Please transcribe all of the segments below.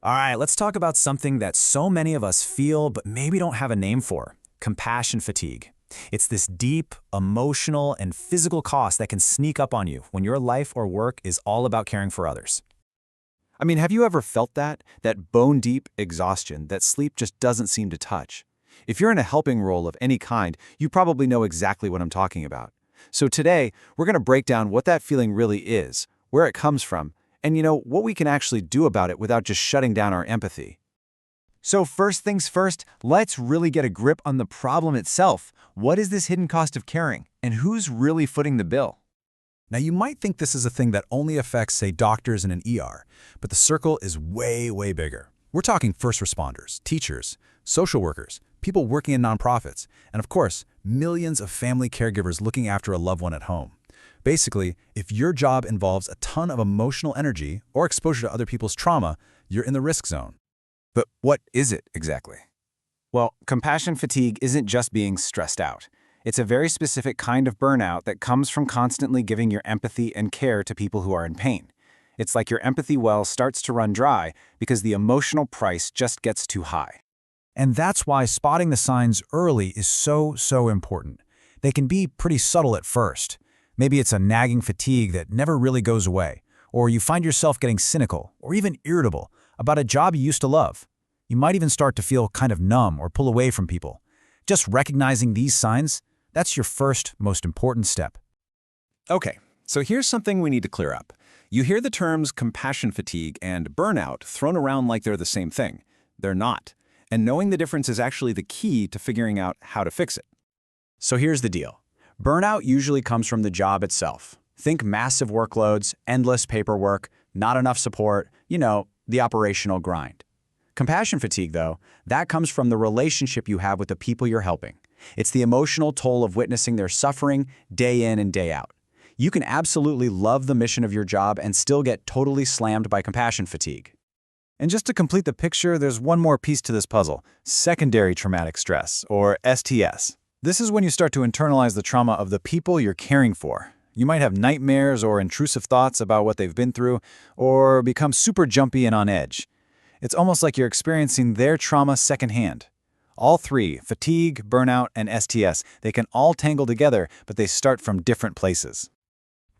All right, let's talk about something that so many of us feel but maybe don't have a name for: compassion fatigue. It's this deep, emotional, and physical cost that can sneak up on you when your life or work is all about caring for others. I mean, have you ever felt that? That bone-deep exhaustion that sleep just doesn't seem to touch? If you're in a helping role of any kind, you probably know exactly what I'm talking about. So today, we're going to break down what that feeling really is, where it comes from, and what we can actually do about it without just shutting down our empathy. So first things first, let's really get a grip on the problem itself. What is this hidden cost of caring, and who's really footing the bill? Now, you might think this is a thing that only affects, say, doctors in an ER, but the circle is way, way bigger. We're talking first responders, teachers, social workers, people working in nonprofits, and of course, millions of family caregivers looking after a loved one at home. Basically, if your job involves a ton of emotional energy or exposure to other people's trauma, you're in the risk zone. But what is it exactly? Well, compassion fatigue isn't just being stressed out. It's a very specific kind of burnout that comes from constantly giving your empathy and care to people who are in pain. It's like your empathy well starts to run dry because the emotional price just gets too high. And that's why spotting the signs early is so important. They can be pretty subtle at first. Maybe it's a nagging fatigue that never really goes away, or you find yourself getting cynical or even irritable about a job you used to love. You might even start to feel kind of numb or pull away from people. Just recognizing these signs, that's your first, most important step. Okay, so here's something we need to clear up. You hear the terms compassion fatigue and burnout thrown around like they're the same thing. They're not. And knowing the difference is actually the key to figuring out how to fix it. So here's the deal. Burnout usually comes from the job itself. Think massive workloads, endless paperwork, not enough support, the operational grind. Compassion fatigue, though, that comes from the relationship you have with the people you're helping. It's the emotional toll of witnessing their suffering day in and day out. You can absolutely love the mission of your job and still get totally slammed by compassion fatigue. And just to complete the picture, there's one more piece to this puzzle: secondary traumatic stress, or STS. This is when you start to internalize the trauma of the people you're caring for. You might have nightmares or intrusive thoughts about what they've been through, or become super jumpy and on edge. It's almost like you're experiencing their trauma secondhand. All three, fatigue, burnout, and STS, they can all tangle together, but they start from different places.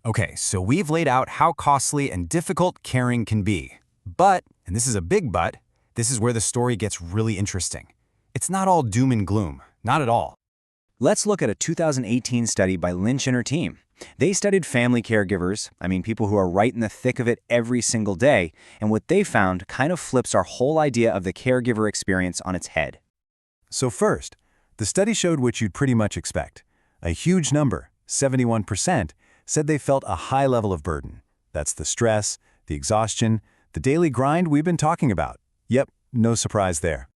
Okay, so we've laid out how costly and difficult caring can be. But, and this is a big but, this is where the story gets really interesting. It's not all doom and gloom, not at all. Let's look at a 2018 study by Lynch and her team. They studied family caregivers, people who are right in the thick of it every single day, and what they found kind of flips our whole idea of the caregiver experience on its head. So first, the study showed what you'd pretty much expect. A huge number, 71%, said they felt a high level of burden. That's the stress, the exhaustion, the daily grind we've been talking about. Yep, no surprise there.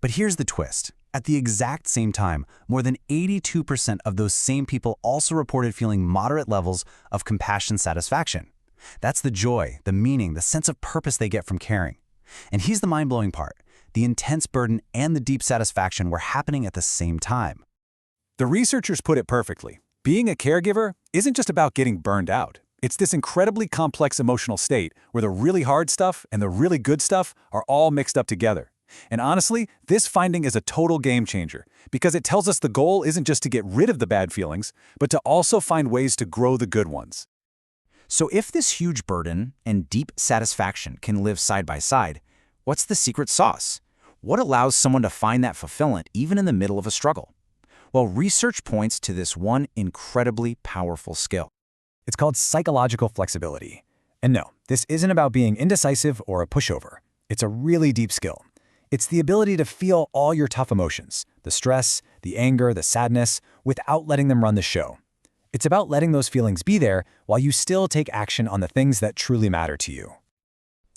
But here's the twist. At the exact same time, more than 82% of those same people also reported feeling moderate levels of compassion satisfaction. That's the joy, the meaning, the sense of purpose they get from caring. And here's the mind-blowing part. The intense burden and the deep satisfaction were happening at the same time. The researchers put it perfectly. Being a caregiver isn't just about getting burned out. It's this incredibly complex emotional state where the really hard stuff and the really good stuff are all mixed up together. And honestly, this finding is a total game changer because it tells us the goal isn't just to get rid of the bad feelings, but to also find ways to grow the good ones. So if this huge burden and deep satisfaction can live side by side, what's the secret sauce? What allows someone to find that fulfillment even in the middle of a struggle? Well, research points to this one incredibly powerful skill. It's called psychological flexibility. And no, this isn't about being indecisive or a pushover. It's a really deep skill. It's the ability to feel all your tough emotions, the stress, the anger, the sadness, without letting them run the show. It's about letting those feelings be there while you still take action on the things that truly matter to you.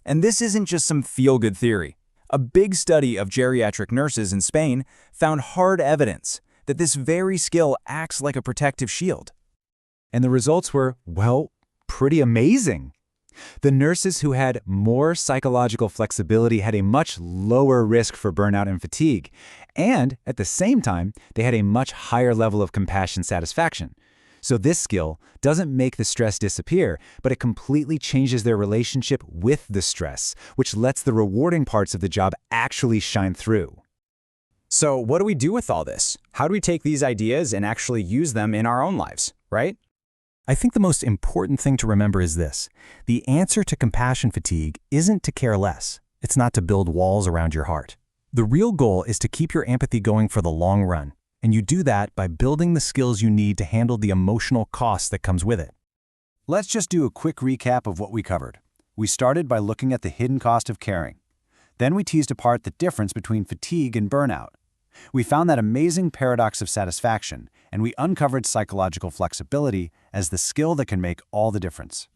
And this isn't just some feel-good theory. A big study of geriatric nurses in Spain found hard evidence that this very skill acts like a protective shield. And the results were, well, pretty amazing. The nurses who had more psychological flexibility had a much lower risk for burnout and fatigue, and at the same time, they had a much higher level of compassion satisfaction. So this skill doesn't make the stress disappear, but it completely changes their relationship with the stress, which lets the rewarding parts of the job actually shine through. So what do we do with all this? How do we take these ideas and actually use them in our own lives, right? I think the most important thing to remember is this. The answer to compassion fatigue isn't to care less. It's not to build walls around your heart. The real goal is to keep your empathy going for the long run, and you do that by building the skills you need to handle the emotional cost that comes with it. Let's just do a quick recap of what we covered. We started by looking at the hidden cost of caring. Then we teased apart the difference between fatigue and burnout. We found that amazing paradox of satisfaction, and we uncovered psychological flexibility as the skill that can make all the difference.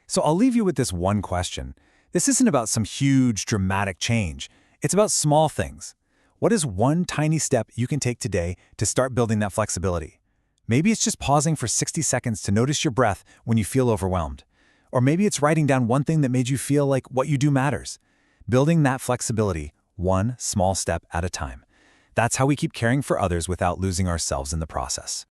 So I'll leave you with this one question. This isn't about some huge, dramatic change. It's about small things. What is one tiny step you can take today to start building that flexibility? Maybe it's just pausing for 60 seconds to notice your breath when you feel overwhelmed. Or maybe it's writing down one thing that made you feel like what you do matters. Building that flexibility, one small step at a time. That's how we keep caring for others without losing ourselves in the process.